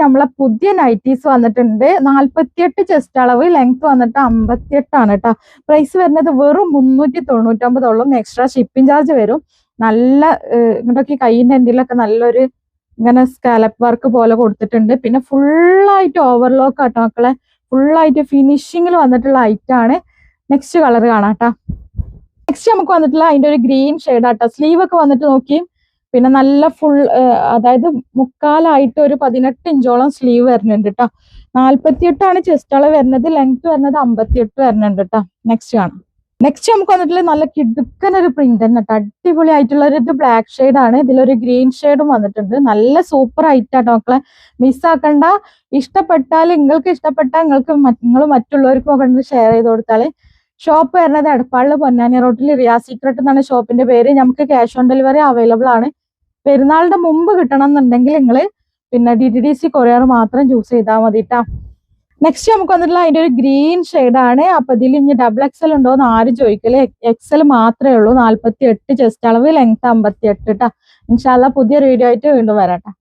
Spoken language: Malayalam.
നമ്മളെ പുതിയ നൈറ്റീസ് വന്നിട്ടുണ്ട്. 48 ചെസ്റ്റ് അളവ്, ലെങ്ത് വന്നിട്ട് 58 ആണ് കേട്ടോ. പ്രൈസ് വരുന്നത് വെറും 399 എക്സ്ട്രാ ഷിപ്പിംഗ് ചാർജ് വരും. നല്ല ഇങ്ങോട്ടൊക്കെ കൈയിൻ്റെ എൻഡിലൊക്കെ നല്ലൊരു ഇങ്ങനെ സ്കാലപ്പ് വർക്ക് പോലെ കൊടുത്തിട്ടുണ്ട്. പിന്നെ ഫുള്ളായിട്ട് ഓവർലോക്ക് ആട്ടോ മക്കളെ, ഫുള്ളായിട്ട് ഫിനിഷിങ്ങിൽ വന്നിട്ടുള്ള ഐറ്റാണ്. നെക്സ്റ്റ് കളർ കാണാം കേട്ടോ. നെക്സ്റ്റ് നമുക്ക് വന്നിട്ടുള്ള അതിന്റെ ഒരു ഗ്രീൻ ഷെയ്ഡ് ആട്ടോ. സ്ലീവ് ഒക്കെ വന്നിട്ട് നോക്കി, പിന്നെ നല്ല ഫുൾ അതായത് മുക്കാലായിട്ട് ഒരു 18 ഇഞ്ചോളം സ്ലീവ് വരുന്നുണ്ട് കേട്ടോ. 48 ചെസ്റ്റ് അളവ് വരുന്നത്, ലെങ്ത് വരുന്നത് 58 വരുന്നുണ്ട് കേട്ടോ. നെക്സ്റ്റ് കാണാം. നെക്സ്റ്റ് നമുക്ക് വന്നിട്ടുള്ള നല്ല കിടുക്കൻ ഒരു പ്രിന്റ് തന്നെ കേട്ടോ. അടിപൊളി ആയിട്ടുള്ള ഒരു ഇത് ബ്ലാക്ക് ഷെയ്ഡ് ആണ്. ഇതിലൊരു ഗ്രീൻ ഷെയ്ഡും വന്നിട്ടുണ്ട്. നല്ല സൂപ്പർ ആയിട്ടാട്ടോ മക്കളെ, മിസ്സാക്കണ്ട. ഇഷ്ടപ്പെട്ടാൽ നിങ്ങൾക്ക് ഇഷ്ടപ്പെട്ടാൽ നിങ്ങൾ മറ്റുള്ളവർക്കും ഒക്കെ ഷെയർ ചെയ്ത് കൊടുത്താൽ. ഷോപ്പ് വരുന്നത് എടപ്പാളില് പൊന്നാനി റോട്ടിൽ റിയാ സീക്രട്ട് എന്നാണ് ഷോപ്പിന്റെ പേര്. നമുക്ക് ക്യാഷ് ഓൺ ഡെലിവറി അവൈലബിൾ ആണ്. പെരുന്നാളിന്റെ മുമ്പ് കിട്ടണം എന്നുണ്ടെങ്കിൽ നിങ്ങൾ പിന്നെ DTDC കൊറിയർ മാത്രം ചൂസ് ചെയ്താൽ മതി കേട്ടോ. നെക്സ്റ്റ് നമുക്ക് വന്നിട്ടുള്ള അതിന്റെ ഒരു ഗ്രീൻ ഷെയ്ഡ് ആണ്. അപ്പൊ ഇതിൽ ഇനി XXL ഉണ്ടോ എന്ന് ആരും ചോദിക്കല്. XL മാത്രമേ ഉള്ളൂ. 48 ചെസ്റ്റ് അളവ്, ലെങ്ത് 58 കേട്ടോ. ഇൻഷാല്ല പുതിയൊരു വീഡിയോ ആയിട്ട് വീണ്ടും വരാം.